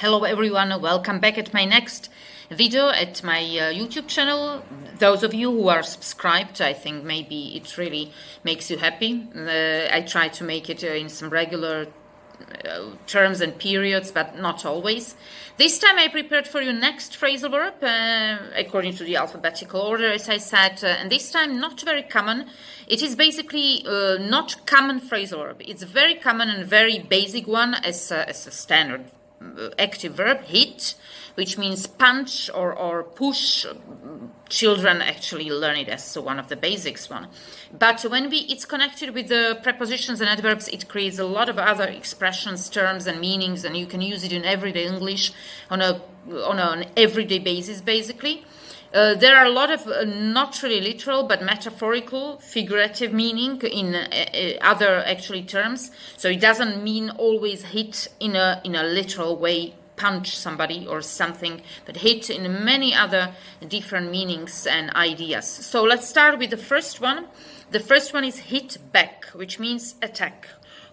Hello everyone, welcome back at my next video at my YouTube channel. Those of you who are subscribed, I think maybe it really makes you happy. I try to make it in some regular terms and periods, but not always. This time I prepared for you next phrasal verb according to the alphabetical order, as I said, and this time not very common. It is basically not common phrasal verb. It's a very common and very basic one as a standard active verb, hit, which means punch or push. Children actually learn it as one of the basics one. But when it's connected with the prepositions and adverbs, it creates a lot of other expressions, terms and meanings, and you can use it in everyday English on an everyday basis, basically. There are a lot of not really literal but metaphorical, figurative meaning in other actually terms. So it doesn't mean always hit in a literal way, punch somebody or something, but hit in many other different meanings and ideas. So let's start with the first one. The first one is hit back, which means attack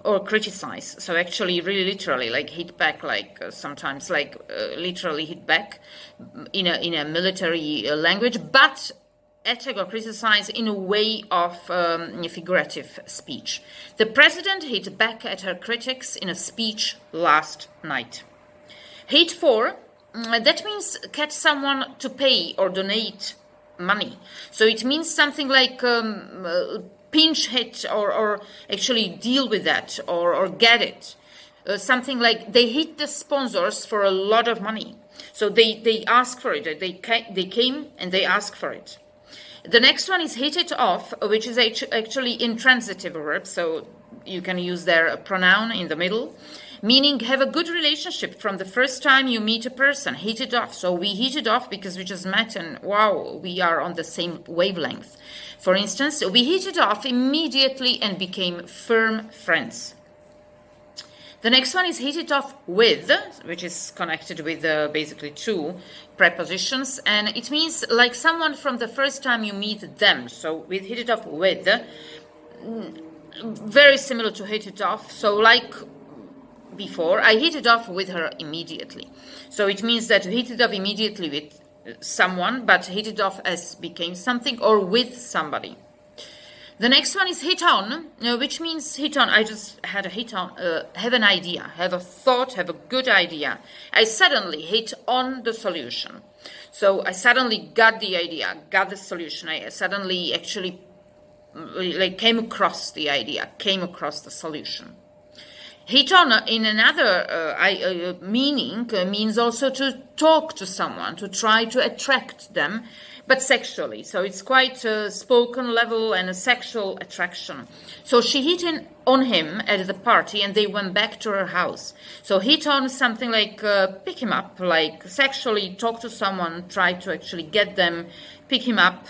or criticize. So actually really literally like hit back, like sometimes like literally hit back in a military language, but attack or criticize in a way of figurative speech. The president hit back at her critics in a speech last night. Hit for, that means catch someone to pay or donate money. So it means something like pinch hit or actually deal with that or get it. Something like they hit the sponsors for a lot of money. So they ask for it. They came and they ask for it. The next one is hit it off, which is actually intransitive verb. So you can use their pronoun in the middle, meaning have a good relationship from the first time you meet a person. Hit it off. So we hit it off because we just met and wow, we are on the same wavelength. For instance, we hit it off immediately and became firm friends. The next one is hit it off with, which is connected with basically two prepositions, and it means like someone from the first time you meet them. So we hit it off with, very similar to hit it off. So like before, I hit it off with her immediately. So it means that we hit it off immediately with someone, but hit it off as became something or with somebody. The next one is hit on, which means hit on. I just had a hit on, have an idea, have a thought, have a good idea. I suddenly hit on the solution. So I suddenly got the idea, got the solution. I suddenly actually like came across the idea, came across the solution. Hit on in another meaning means also to talk to someone, to try to attract them, but sexually. So it's quite a spoken level and a sexual attraction. So she hit on him at the party and they went back to her house. So hit on something like pick him up, like sexually talk to someone, try to actually get them, pick him up.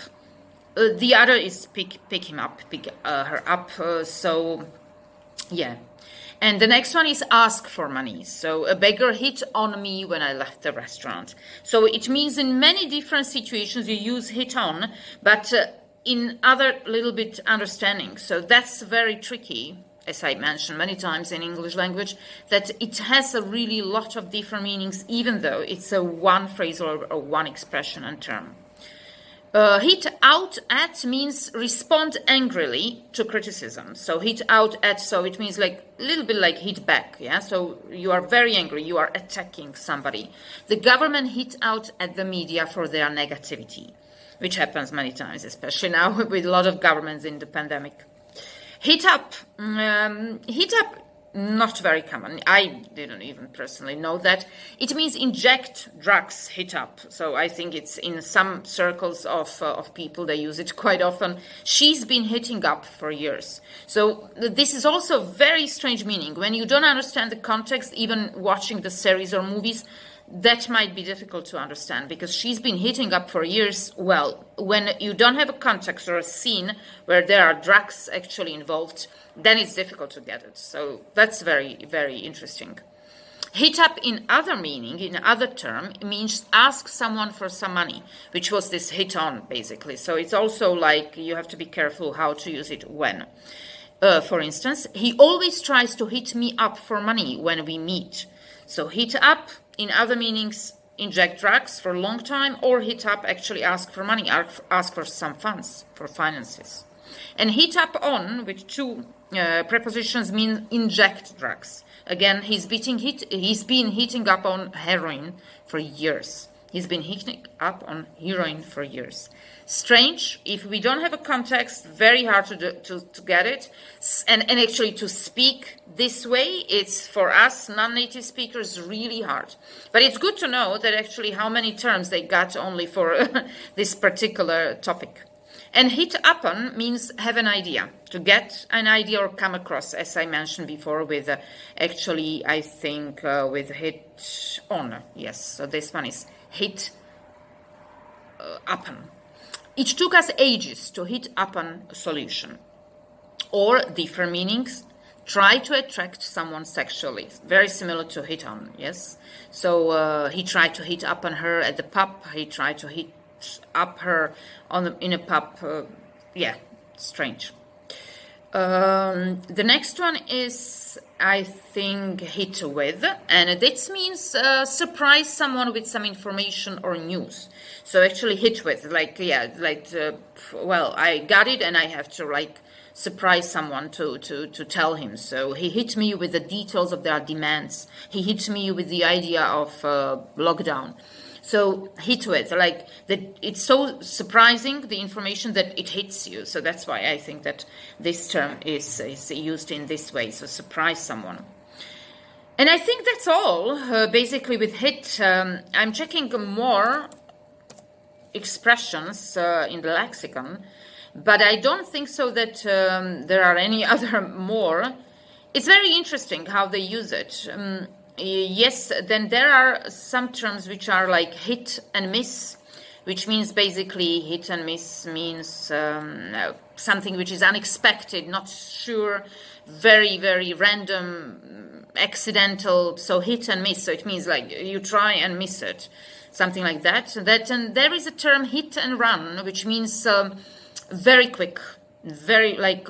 The other is pick him up, pick her up. So yeah. And the next one is ask for money. So a beggar hit on me when I left the restaurant. So it means in many different situations you use hit on, but in other little bit understanding. So that's very tricky, as I mentioned many times in English language, that it has a really lot of different meanings, even though it's a one phrase or one expression and term. Hit out at means respond angrily to criticism. So hit out at, so it means like a little bit like hit back. Yeah. So you are very angry. You are attacking somebody. The government hit out at the media for their negativity, which happens many times, especially now with a lot of governments in the pandemic. Hit up. Hit up. Not very common. I didn't even personally know that. It means inject drugs, hit up. So I think it's in some circles of people, they use it quite often. She's been hitting up for years. So this is also very strange meaning. When you don't understand the context, even watching the series or movies, that might be difficult to understand because she's been hitting up for years. Well, when you don't have a context or a scene where there are drugs actually involved, then it's difficult to get it. So that's very, very interesting. Hit up in other meaning, in other term, means ask someone for some money, which was this hit on basically. So it's also like you have to be careful how to use it when. For instance, he always tries to hit me up for money when we meet. So hit up, in other meanings, inject drugs for a long time, or hit up, actually ask for money, ask for some funds, for finances. And hit up on, with two prepositions, mean inject drugs. Again, he's been hitting up on heroin for years. He's been hitting up on heroin for years. Strange, if we don't have a context, very hard to get it. And actually to speak this way, it's for us non-native speakers really hard. But it's good to know that actually how many terms they got only for this particular topic. And hit upon means have an idea, to get an idea or come across, as I mentioned before, with actually, I think, with hit on. Yes, so this one is hit upon. It took us ages to hit upon a solution. Or different meanings, try to attract someone sexually. Very similar to hit on, yes? So he tried to hit upon her at the pub. He tried to hit up her in a pub. Yeah, strange. The next one is, I think, hit with, and this means surprise someone with some information or news. So actually hit with, well, I got it and I have to surprise someone to tell him. So he hit me with the details of their demands. He hit me with the idea of lockdown. So hit with, it's so surprising, the information, that it hits you. So that's why I think that this term is used in this way, so surprise someone. And I think that's all, basically, with hit. I'm checking more expressions in the lexicon, but I don't think so that there are any other more. It's very interesting how they use it. Yes, then there are some terms which are like hit and miss, which means basically hit and miss means something which is unexpected, not sure, very, very random, accidental. So hit and miss. So it means like you try and miss it, something like that. And there is a term hit and run, which means very quick, very like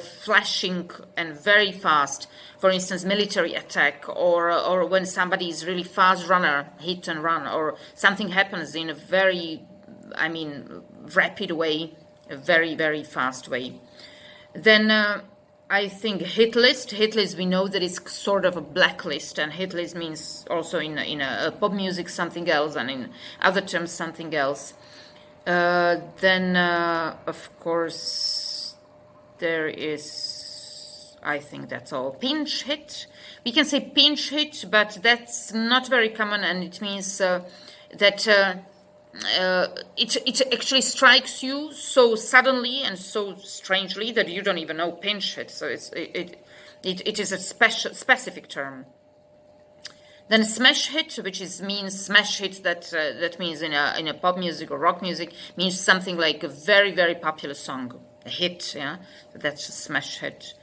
flashing and very fast. For instance, military attack, or when somebody is really fast runner, hit and run, or something happens in a very, rapid way, a very, very fast way. Then I think hit list. Hit list, we know that it's sort of a blacklist, and hit list means also in a pop music something else, and in other terms something else. Then, of course, there is, I think that's all. Pinch hit. We can say pinch hit, but that's not very common, and it means that it actually strikes you so suddenly and so strangely that you don't even know pinch hit. So it is a specific term. Then smash hit, which means smash hit. That means in a pop music or rock music, means something like a very, very popular song, a hit. Yeah, that's a smash hit.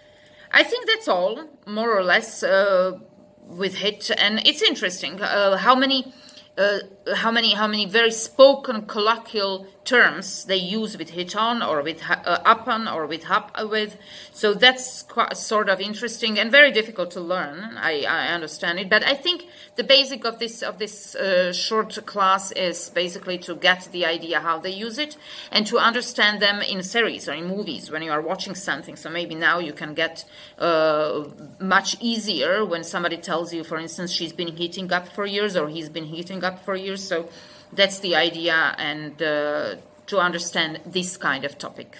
I think that's all, more or less, with hit, and it's interesting how many very spoken colloquial terms they use with hit on, or with up on, or with hop with. So that's quite sort of interesting and very difficult to learn. I understand it, but I think the basic of this short class is basically to get the idea how they use it and to understand them in series or in movies when you are watching something. So maybe now you can get much easier when somebody tells you, for instance, she's been heating up for years or he's been heating up for years. So that's the idea, and to understand this kind of topic.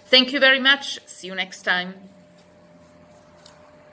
Thank you very much. See you next time.